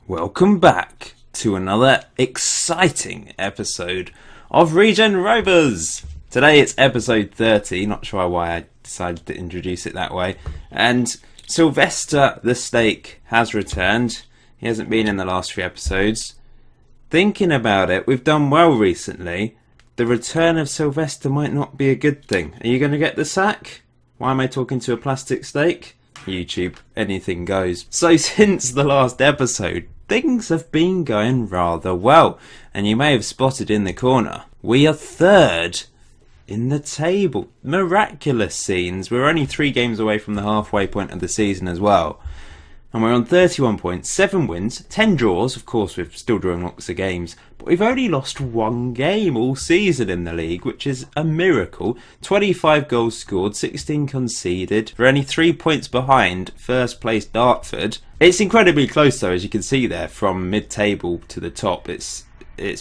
Welcome back to another exciting episode of Regen Rovers. Today it's episode 30, not sure why I decided to introduce it that way. And Sylvester the Snake has returned. He hasn't been in the last few episodes. Thinking about it, we've done well recently. The return of Sylvester might not be a good thing. Are you going to get the sack? Why am I talking to a plastic snake? YouTube, anything goes. So since the last episode, things have been going rather well. And you may have spotted in the corner, we are third in the table. Miraculous scenes. We're only 3 games away from the halfway point of the season as well. And we're on 31 points, 7 wins, 10 draws. Of course, we're still drawing lots of games. But we've only lost 1 game all season in the league, which is a miracle. 25 goals scored, 16 conceded. We're only 3 points behind first place Dartford. It's incredibly close though, as you can see there, from mid-table to the top. It's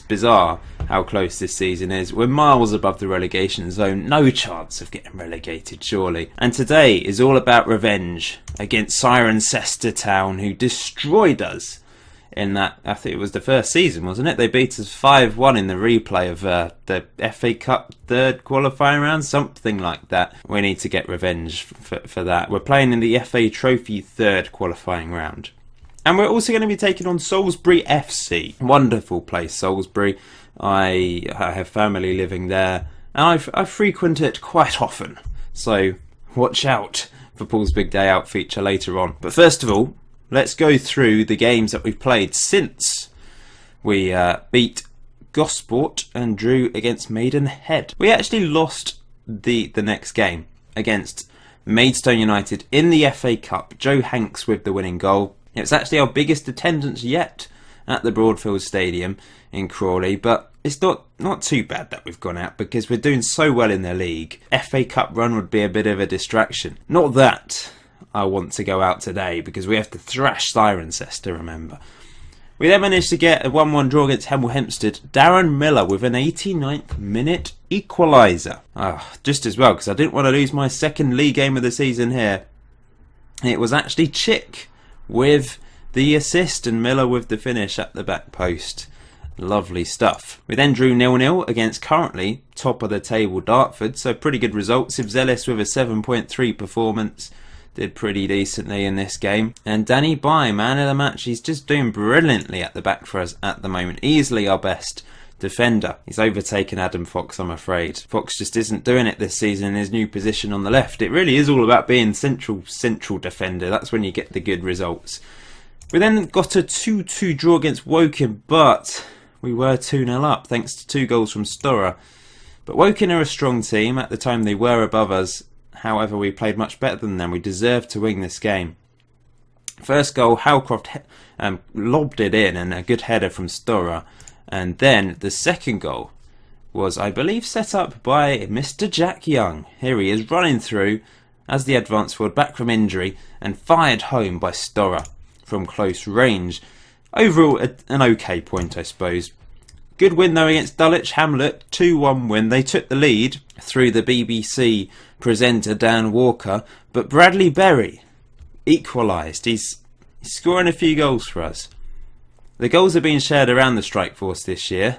bizarre how close this season is. We're miles above the relegation zone. No chance of getting relegated, surely. And today is all about revenge against Cirencester Town, who destroyed us in that, I think it was the first season, wasn't it? They beat us 5-1 in the replay of the FA Cup third qualifying round, something like that. We need to get revenge for that. We're playing in the FA Trophy third qualifying round. And we're also going to be taking on Salisbury FC. Wonderful place, Salisbury. I have family living there, and I frequent it quite often. So watch out for Paul's Big Day Out feature later on. But first of all, let's go through the games that we've played since we beat Gosport and drew against Maidenhead. We actually lost the next game against Maidstone United in the FA Cup. Joe Hanks with the winning goal. It was actually our biggest attendance yet at the Broadfield Stadium in Crawley, but it's not too bad that we've gone out because we're doing so well in the league. FA Cup run would be a bit of a distraction. Not that I want to go out today because we have to thrash Cirencester, remember. We then managed to get a 1-1 draw against Hemel Hempstead. Darren Miller with an 89th minute equaliser. Just as well, because I didn't want to lose my second league game of the season here. It was actually Chick with the assist and Miller with the finish at the back post. Lovely stuff. We then drew 0-0 against currently top of the table Dartford, so pretty good results. Ivzelis with a 7.3 performance, did pretty decently in this game. And Danny Bye, man of the match, he's just doing brilliantly at the back for us at the moment. Easily our best defender. He's overtaken Adam Fox, I'm afraid. Fox just isn't doing it this season in his new position on the left. It really is all about being central defender. That's when you get the good results. We then got a 2-2 draw against Woking, but we were 2-0 up thanks to 2 goals from Storer. But Woking are a strong team. At the time they were above us. However, we played much better than them. We deserved to win this game. First goal, Howcroft lobbed it in, and a good header from Storer. And then the second goal was, I believe, set up by Mr. Jack Young. Here he is running through as the advance forward back from injury and fired home by Storer from close range. Overall, an okay point, I suppose. Good win though against Dulwich Hamlet, 2-1 win. They took the lead through the BBC presenter Dan Walker, but Bradley Berry equalised. He's scoring a few goals for us. The goals are being shared around the strike force this year.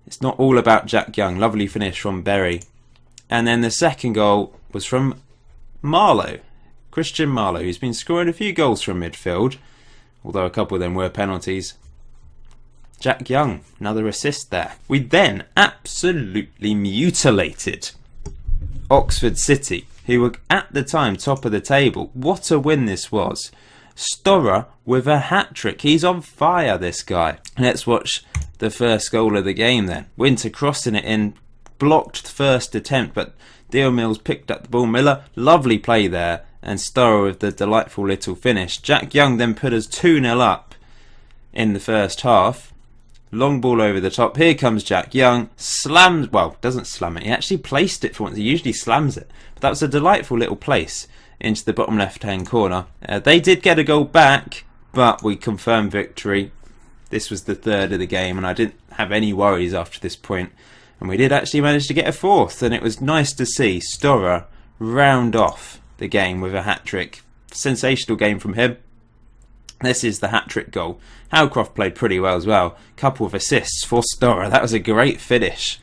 It's not all about Jack Young. Lovely finish from Berry. And then the second goal was from Marlowe. Christian Marlowe, who's been scoring a few goals from midfield, although a couple of them were penalties. Jack Young, another assist there. We then absolutely mutilated Oxford City, who were at the time top of the table. What a win this was. Storer with a hat-trick. He's on fire, this guy. Let's watch the first goal of the game then. Winter crossing it in, blocked the first attempt, but Deal Mills picked up the ball. Miller, lovely play there, and Storer with the delightful little finish. Jack Young then put us 2-0 up in the first half. Long ball over the top. Here comes Jack Young. Slams, well, doesn't slam it. He actually placed it for once. He usually slams it. But that was a delightful little place into the bottom left-hand corner. They did get a goal back, but we confirmed victory. This was the third of the game, and I didn't have any worries after this point. And we did actually manage to get a fourth, and it was nice to see Storer round off the game with a hat-trick. Sensational game from him. This is the hat-trick goal. Howcroft played pretty well as well. Couple of assists for Storer. That was a great finish.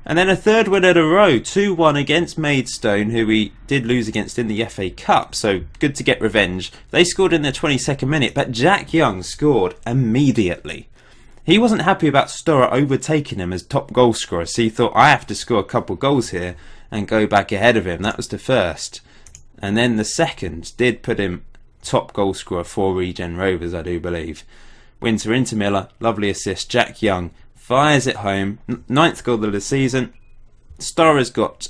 And then a third win in a row, 2-1 against Maidstone, who we did lose against in the FA Cup, so good to get revenge. They scored in the 22nd minute, but Jack Young scored immediately. He wasn't happy about Storer overtaking him as top goal scorer, so he thought, I have to score a couple goals here and go back ahead of him. That was the first. And then the second did put him top goal scorer for Regen Rovers, I do believe. Winter into Miller, lovely assist. Jack Young fires it home, 9th goal of the season. Storer's got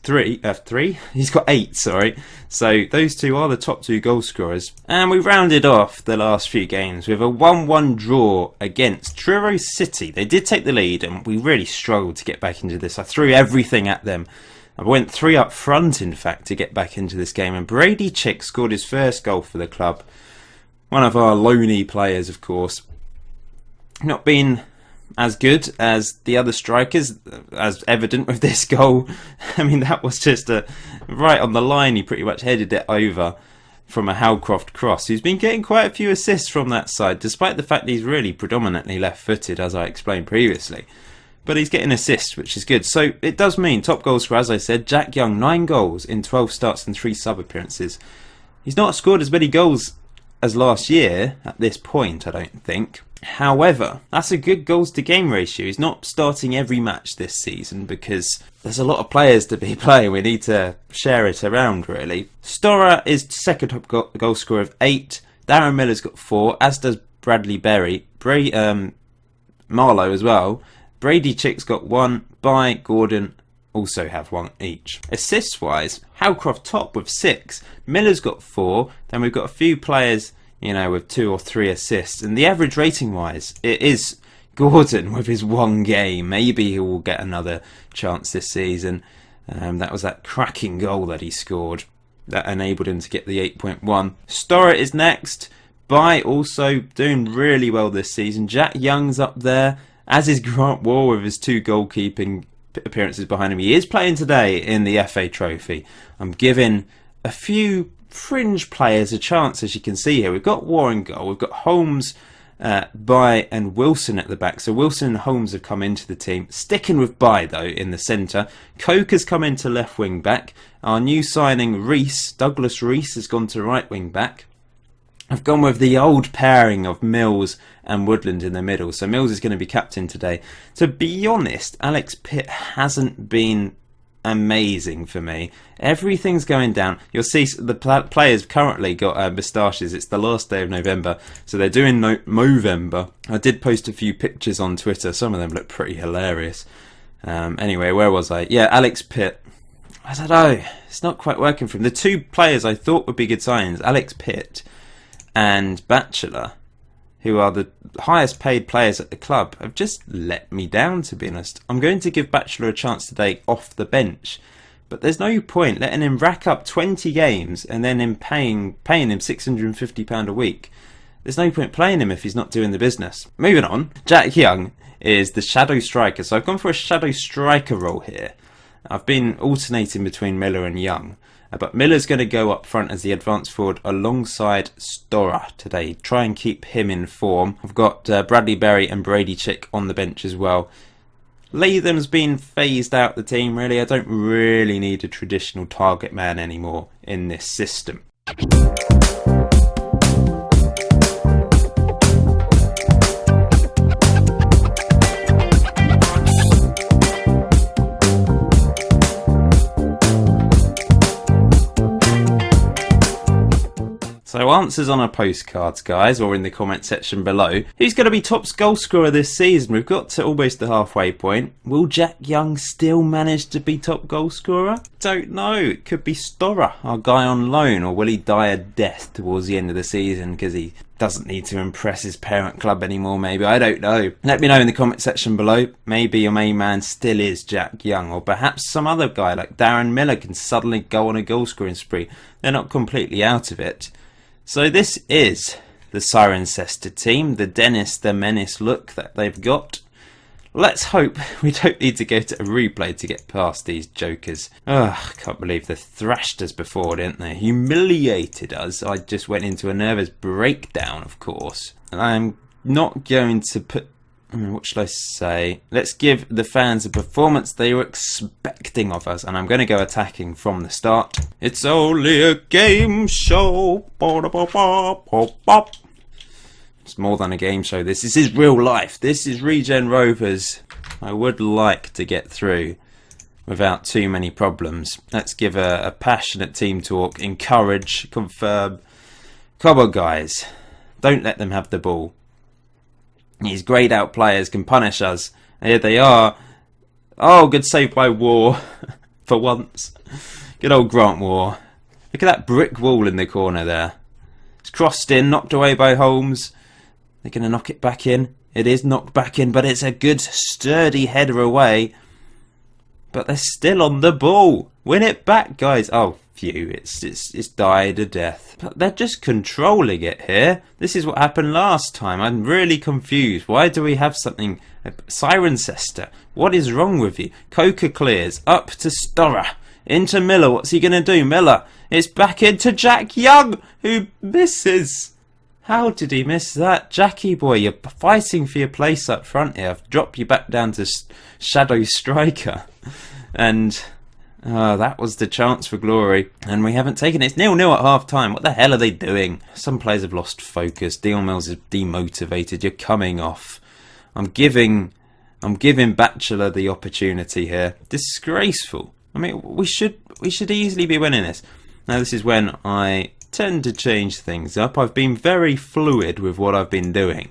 3. He's got 8, sorry. So those two are the top 2 goal scorers. And we rounded off the last few games with a 1-1 draw against Truro City. They did take the lead and we really struggled to get back into this. I threw everything at them. I went 3 up front, in fact, to get back into this game. And Brady Chick scored his first goal for the club. One of our loanee players, of course. Not been as good as the other strikers, as evident with this goal. I mean, that was just right on the line. He pretty much headed it over from a Howcroft cross. He's been getting quite a few assists from that side, despite the fact he's really predominantly left-footed, as I explained previously. But he's getting assists, which is good. So it does mean top goal scorer, as I said, Jack Young, 9 goals in 12 starts and 3 sub-appearances. He's not scored as many goals as last year at this point, I don't think. However, that's a good goals to game ratio. He's not starting every match this season because there's a lot of players to be playing. We need to share it around, really. Storer is second top goal scorer of 8. Darren Miller's got 4, as does Bradley Berry. Marlowe as well. Brady Chick's got 1. By Gordon also have 1 each. Assists wise, Howcroft top with 6. Miller's got 4. Then we've got a few players, you know, with 2 or 3 assists. And the average rating wise, it is Gordon with his 1 game. Maybe he will get another chance this season. That was that cracking goal that he scored that enabled him to get the 8.1. Storer is next. By also doing really well this season. Jack Young's up there, as is Grant Wall with his 2 goalkeeping appearances behind him. He is playing today in the FA Trophy. I'm giving a few fringe players a chance, as you can see here. We've got War in goal. We've got Holmes, By and Wilson at the back. So Wilson and Holmes have come into the team. Sticking with By, though, in the centre. Coke has come into left wing back. Our new signing, Douglas Reese, has gone to right wing back. I've gone with the old pairing of Mills and Woodland in the middle. So Mills is going to be captain today. To be honest, Alex Pitt hasn't been amazing for me. Everything's going down. You'll see the players currently got moustaches. It's the last day of November, so they're doing Movember. I did post a few pictures on Twitter. Some of them look pretty hilarious. Anyway, where was I? Yeah, Alex Pitt. I don't know. It's not quite working for him. The 2 players I thought would be good signs, Alex Pitt and Batchelor, who are the highest paid players at the club, have just let me down, to be honest. I'm going to give Batchelor a chance today off the bench, but there's no point letting him rack up 20 games and then him paying him £650 a week. There's no point playing him if he's not doing the business. Moving on, Jack Young is the shadow striker, so I've gone for a shadow striker role here. I've been alternating between Miller and Young. But Miller's going to go up front as the advanced forward alongside Storer today. Try and keep him in form. I've got Bradley Berry and Brady Chick on the bench as well. Latham's been phased out the team, really. I don't really need a traditional target man anymore in this system. So answers on our postcards, guys, or in the comment section below. Who's going to be top goal scorer this season? We've got to almost the halfway point. Will Jack Young still manage to be top goal scorer? Don't know. It could be Storer, our guy on loan, or will he die a death towards the end of the season because he doesn't need to impress his parent club anymore, maybe? I don't know. Let me know in the comment section below. Maybe your main man still is Jack Young, or perhaps some other guy like Darren Miller can suddenly go on a goal scoring spree. They're not completely out of it. So this is the Cirencester team, the Dennis the Menace look that they've got. Let's hope we don't need to go to a replay to get past these jokers. Ugh, I can't believe they thrashed us before, didn't they? Humiliated us. I just went into a nervous breakdown, of course. I'm not going to put... what should I say? Let's give the fans a performance they were expecting of us, and I'm going to go attacking from the start. It's only a game show. It's more than a game show. This is real life. This is Regen Rovers. I would like to get through without too many problems. Let's give a passionate team talk. Encourage, confirm. Come on, guys. Don't let them have the ball. These greyed out players can punish us. Here they are. Oh, good save by War. For once. Good old Grant War. Look at that brick wall in the corner there. It's crossed in, knocked away by Holmes. They're going to knock it back in. It is knocked back in, but it's a good sturdy header away. But they're still on the ball. Win it back, guys. Oh, phew. It's died a death. But they're just controlling it here. This is what happened last time. I'm really confused. Why do we have something... Cirencester, what is wrong with you? Coca clears. Up to Storrer. Into Miller. What's he going to do? Miller. It's back into Jack Young, who misses. How did he miss that? Jackie boy, you're fighting for your place up front here. I've dropped you back down to shadow striker. And that was the chance for glory. And we haven't taken it. It's 0-0 at half time. What the hell are they doing? Some players have lost focus. Deal Mills is demotivated. You're coming off. I'm giving Bachelor the opportunity here. Disgraceful. I mean, we should easily be winning this. Now this is when I tend to change things up. I've been very fluid with what I've been doing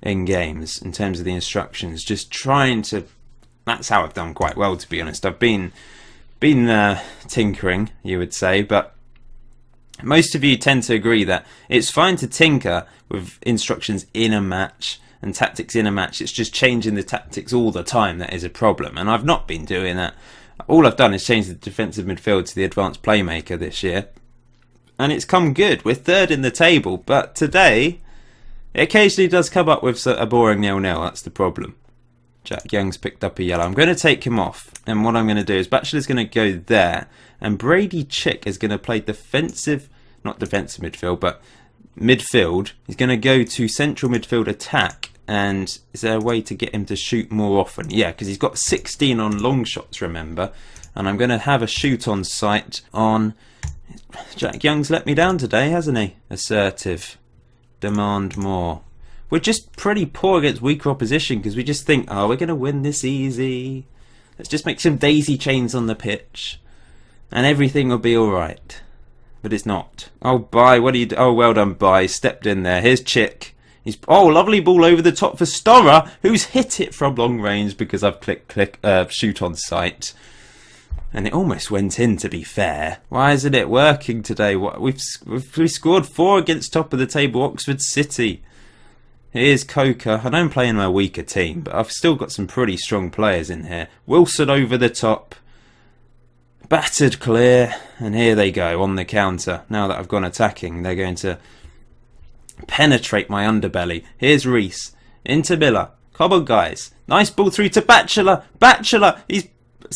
in games in terms of the instructions, just trying to... That's how I've done quite well, to be honest. I've been tinkering, you would say, but most of you tend to agree that it's fine to tinker with instructions in a match and tactics in a match. It's just changing the tactics all the time that is a problem, and I've not been doing that. All I've done is change the defensive midfield to the advanced playmaker this year, and it's come good. We're third in the table, but today it occasionally does come up with a boring 0-0. That's the problem. Jack Young's picked up a yellow. I'm going to take him off, and what I'm going to do is Bachelor's going to go there, and Brady Chick is going to play defensive, not defensive midfield, but midfield. He's going to go to central midfield attack, and is there a way to get him to shoot more often? Yeah, because he's got 16 on long shots, remember, and I'm going to have a shoot on sight on... Jack Young's let me down today, hasn't he? Assertive. Demand more. We're just pretty poor against weaker opposition because we just think, oh, we're going to win this easy. Let's just make some daisy chains on the pitch and everything will be alright. But it's not. Oh, Bye, what are you... Oh, well done, Bye. Stepped in there. Here's Chick. He's... Oh, lovely ball over the top for Storrer, who's hit it from long range because I've clicked shoot on sight. And it almost went in, to be fair. Why isn't it working today? We've scored 4 against top of the table Oxford City. Here's Coca. I know I'm playing my weaker team, but I've still got some pretty strong players in here. Wilson over the top. Battered clear. And here they go on the counter. Now that I've gone attacking, they're going to penetrate my underbelly. Here's Reese. Into Miller. Come on, guys. Nice ball through to Bachelor. Bachelor! He's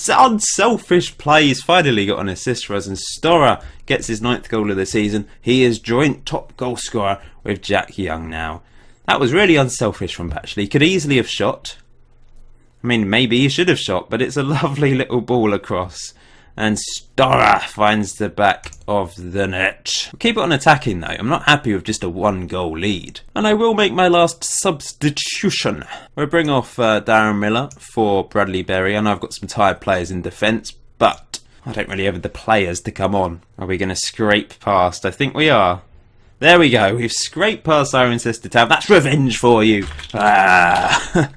unselfish play. He's finally got an assist for us, and Storrer gets his 9th goal of the season. He is joint top goal scorer with Jack Young now. That was really unselfish from Bachelor. He could easily have shot. I mean, maybe he should have shot, but it's a lovely little ball across. And Storrer finds the back of the net. Keep it on attacking though. I'm not happy with just a 1-goal lead. And I will make my last substitution. We'll bring off Darren Miller for Bradley Berry. I know I've got some tired players in defence, but I don't really have the players to come on. Are we going to scrape past? I think we are. There we go. We've scraped past Cirencester Town. That's revenge for you. Ah.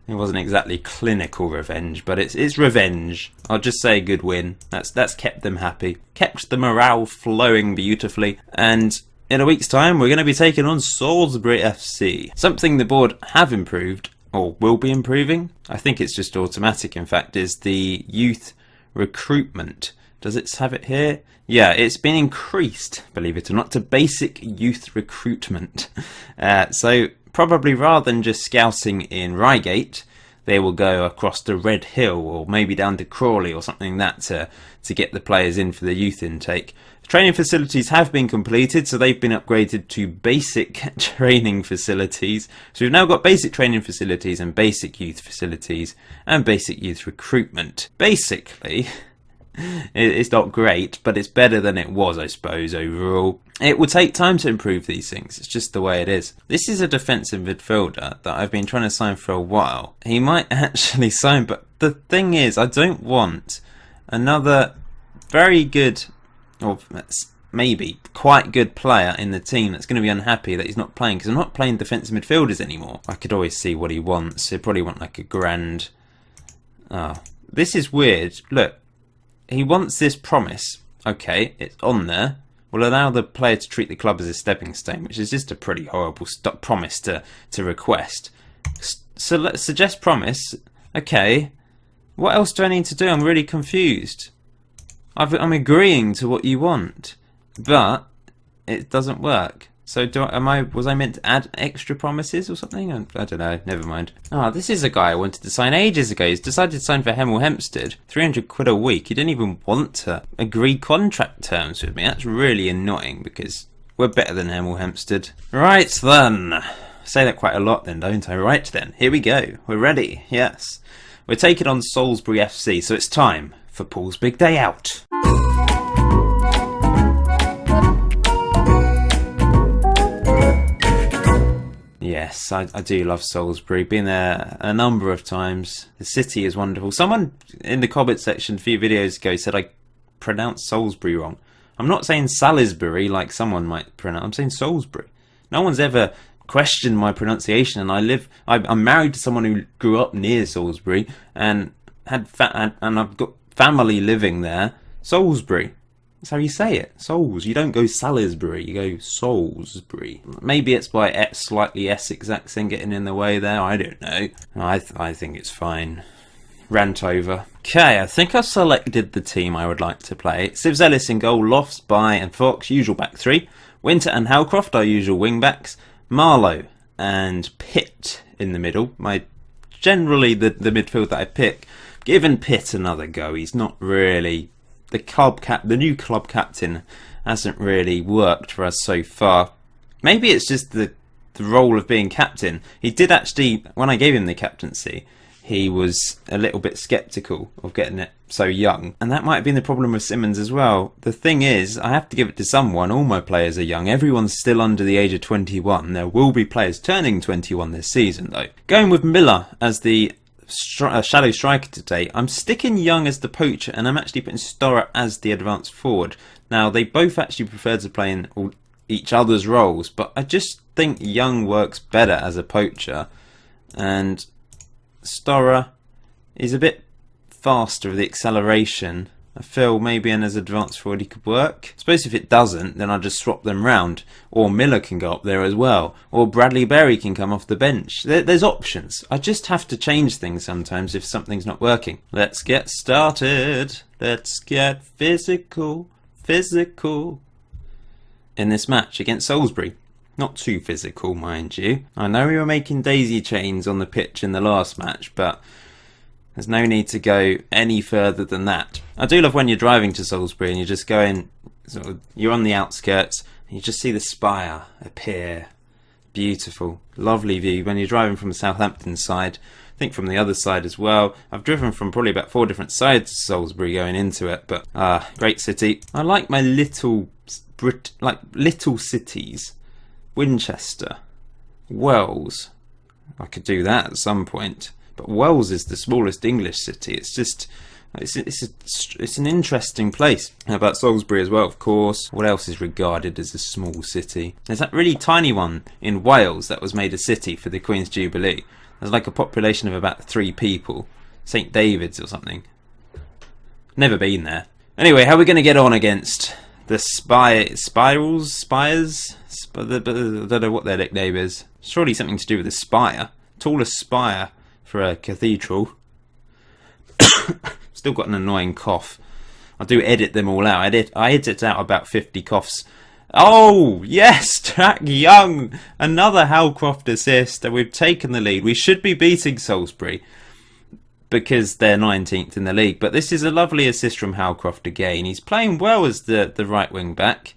It wasn't exactly clinical revenge, but it's revenge. I'll just say a good win. That's kept them happy. Kept the morale flowing beautifully. And in a week's time, we're going to be taking on Salisbury FC. Something the board have improved, or will be improving, I think it's just automatic in fact, is the youth recruitment. Does it have it here? Yeah, it's been increased, believe it or not, to basic youth recruitment. So probably rather than just scouting in Reigate, they will go across to Red Hill or maybe down to Crawley or something like that to get the players in for the youth intake. The training facilities have been completed, so they've been upgraded to basic training facilities. So we've now got basic training facilities and basic youth facilities and basic youth recruitment. Basically, it's not great, but it's better than it was, I suppose, overall. It will take time to improve these things. It's just the way it is. This is a defensive midfielder that I've been trying to sign for a while. He might actually sign, but the thing is, I don't want another very good, or maybe quite good player in the team that's going to be unhappy that he's not playing, because I'm not playing defensive midfielders anymore. I could always see what he wants. He'd probably want like a grand... this is weird. Look. He wants this promise. Okay, it's on there. Will allow the player to treat the club as a stepping stone, which is just a pretty horrible promise to request. So let's suggest promise. Okay, what else do I need to do? I'm really confused. I'm agreeing to what you want, but it doesn't work. So was I meant to add extra promises or something? I don't know, never mind. This is a guy I wanted to sign ages ago. He's decided to sign for Hemel Hempstead. 300 quid a week. He didn't even want to agree contract terms with me. That's really annoying because we're better than Hemel Hempstead. Right then. I say that quite a lot then, don't I? Right then. Here we go. We're ready. Yes. We're taking on Salisbury FC, so it's time for Paul's big day out. Yes, I do love Salisbury. Been there a number of times. The city is wonderful. Someone in the comment section a few videos ago said I pronounced Salisbury wrong. I'm not saying Salisbury like someone might pronounce. I'm saying Salisbury. No one's ever questioned my pronunciation, and I'm married to someone who grew up near Salisbury and and I've got family living there. Salisbury. That's how you say it. Souls. You don't go Salisbury, you go Salisbury. Maybe it's by slightly Essex accent getting in the way there. I don't know. I think it's fine. Rant over. Okay, I think I've selected the team I would like to play. Sibs Ellis in goal, Lofts, Bye and Fox, usual back three. Winter and Halcroft, our usual wing backs. Marlowe and Pitt in the middle. Generally the midfield that I pick. Given Pitt another go, he's not really... The new club captain hasn't really worked for us so far. Maybe it's just the role of being captain. He did actually, when I gave him the captaincy, he was a little bit sceptical of getting it so young. And that might have been the problem with Simmons as well. The thing is, I have to give it to someone. All my players are young. Everyone's still under the age of 21. There will be players turning 21 this season, though. Going with Miller as the shadow striker today, I'm sticking Young as the poacher, and I'm actually putting Storer as the advanced forward. Now, they both actually prefer to play in each other's roles, but I just think Young works better as a poacher, and Storer is a bit faster with the acceleration. I feel maybe in as advanced forward he could work. I suppose if it doesn't, then I'll just swap them round. Or Miller can go up there as well. Or Bradley Berry can come off the bench. There's options. I just have to change things sometimes if something's not working. Let's get started. Let's get physical. In this match against Salisbury. Not too physical, mind you. I know we were making daisy chains on the pitch in the last match, but... there's no need to go any further than that. I do love when you're driving to Salisbury and you're just going, you're on the outskirts, and you just see the spire appear. Beautiful, lovely view. When you're driving from the Southampton side, I think from the other side as well. I've driven from probably about 4 different sides of Salisbury going into it, but great city. I like my little cities. Winchester, Wells. I could do that at some point. But Wells is the smallest English city. It's just, it's an interesting place. How about Salisbury as well, of course. What else is regarded as a small city? There's that really tiny one in Wales that was made a city for the Queen's Jubilee. There's like a population of about 3 people. St David's or something. Never been there. Anyway, how are we going to get on against the Spires? I don't know what their nickname is. Surely something to do with the spire. Tallest spire for a cathedral. Still got an annoying cough. I do edit them all out. I edit out about 50 coughs. Oh yes, Jack Young, another Halcroft assist, and we've taken the lead. We should be beating Salisbury. because they're 19th in the league. But this is a lovely assist from Howcroft again. He's playing well as the right wing back.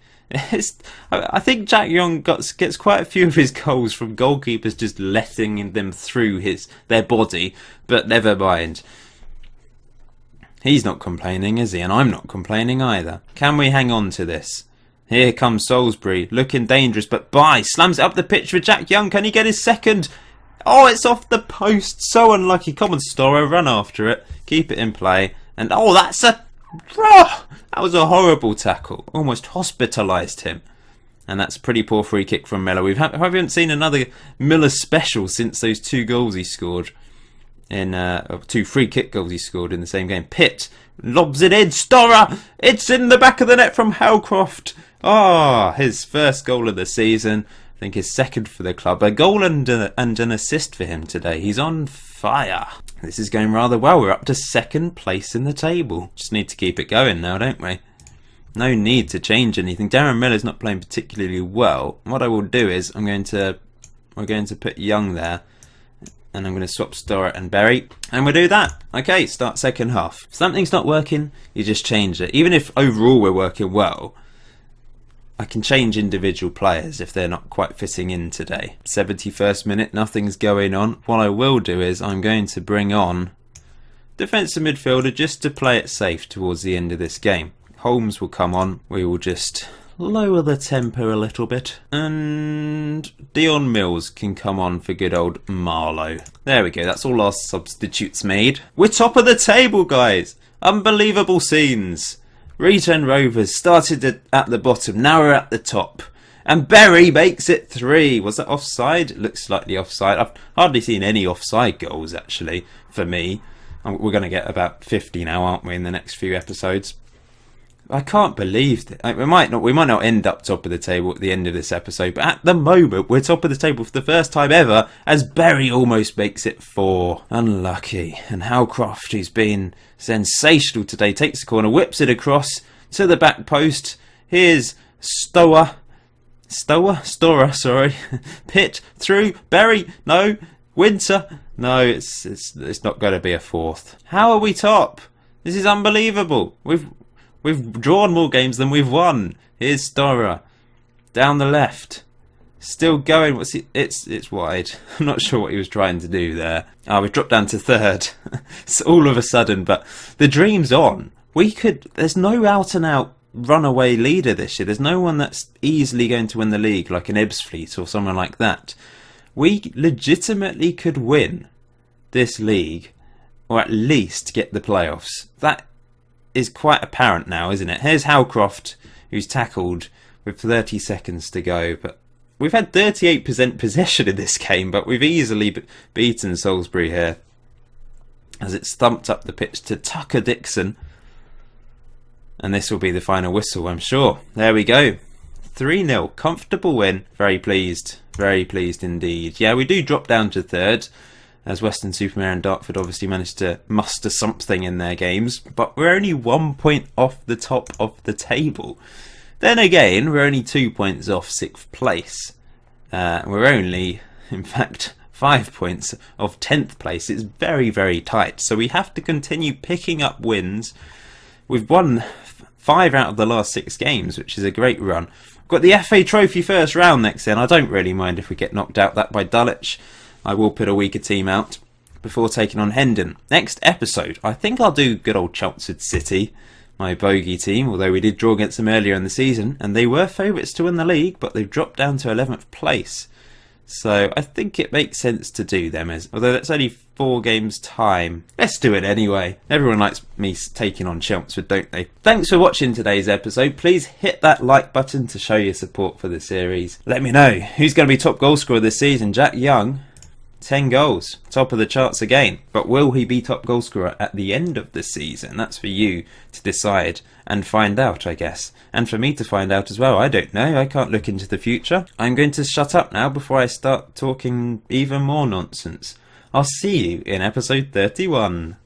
I think Jack Young gets quite a few of his goals from goalkeepers just letting them through their body, but never mind. He's not complaining, is he? And I'm not complaining either. Can we hang on to this? Here comes Salisbury, looking dangerous, but slams it up the pitch for Jack Young. Can he get his second? Oh, it's off the post. So unlucky. Come on, Storrow, run after it. Keep it in play. And that was a horrible tackle. Almost hospitalised him. And that's a pretty poor free kick from Miller. We haven't seen another Miller special since those 2 goals he scored. 2 free kick goals he scored in the same game. Pitt lobs it in. Storrow! It's in the back of the net from Howcroft. His first goal of the season. I think his second for the club. A goal and an assist for him today. He's on fire. This is going rather well. We're up to 2nd place in the table. Just need to keep it going now, don't we? No need to change anything. Darren Miller's not playing particularly well. What I will do is we're going to put Young there. And I'm going to swap Storrow and Berry. And we'll do that. Okay, start second half. If something's not working, you just change it. Even if overall we're working well, I can change individual players if they're not quite fitting in today. 71st minute, nothing's going on. What I will do is I'm going to bring on defensive midfielder just to play it safe towards the end of this game. Holmes will come on. We will just lower the tempo a little bit. And Dion Mills can come on for good old Marlowe. There we go. That's all our substitutes made. We're top of the table, guys. Unbelievable scenes. Regen Rovers started at the bottom, now we're at the top. And Berry makes it 3. Was that offside? It looks slightly offside. I've hardly seen any offside goals, actually, for me. We're going to get about 50 now, aren't we, in the next few episodes? I can't believe that. We might not end up top of the table at the end of this episode, but at the moment we're top of the table for the first time ever as Berry almost makes it 4. Unlucky. And Howcroft, who's been sensational today, takes the corner, whips it across to the back post. Here's Storrow, sorry. Pitt through. Berry, no. Winter, no. It's not going to be a 4th. How are we top? This is unbelievable. We've drawn more games than we've won. Here's Storrow. Down the left. Still going. It's wide. I'm not sure what he was trying to do there. We've dropped down to 3rd. It's all of a sudden, but the dream's on. There's no out and out runaway leader this year. There's no one that's easily going to win the league like an Ebbsfleet or someone like that. We legitimately could win this league, or at least get the playoffs. That is quite apparent now, isn't it? Here's Howcroft, who's tackled with 30 seconds to go. But we've had 38% possession in this game, but we've easily beaten Salisbury here as it's thumped up the pitch to Tucker Dixon. And this will be the final whistle, I'm sure. There we go. 3-0. Comfortable win. Very pleased. Very pleased indeed. Yeah, we do drop down to 3rd. As Weston-super-Mare and Dartford obviously managed to muster something in their games. But we're only 1 point off the top of the table. Then again, we're only 2 points off 6th place. We're only, in fact, 5 points off 10th place. It's very, very tight. So we have to continue picking up wins. We've won 5 out of the last 6 games, which is a great run. We've got the FA Trophy first round next then. I don't really mind if we get knocked out that by Dulwich. I will put a weaker team out before taking on Hendon. Next episode, I think I'll do good old Chelmsford City, my bogey team, although we did draw against them earlier in the season, and they were favourites to win the league, but they've dropped down to 11th place. So I think it makes sense to do them, although that's only 4 games' time. Let's do it anyway. Everyone likes me taking on Chelmsford, don't they? Thanks for watching today's episode. Please hit that like button to show your support for the series. Let me know who's going to be top goal scorer this season. Jack Young, 10 goals, top of the charts again. But will he be top goal scorer at the end of the season? That's for you to decide and find out, I guess. And for me to find out as well. I don't know. I can't look into the future. I'm going to shut up now before I start talking even more nonsense. I'll see you in episode 31.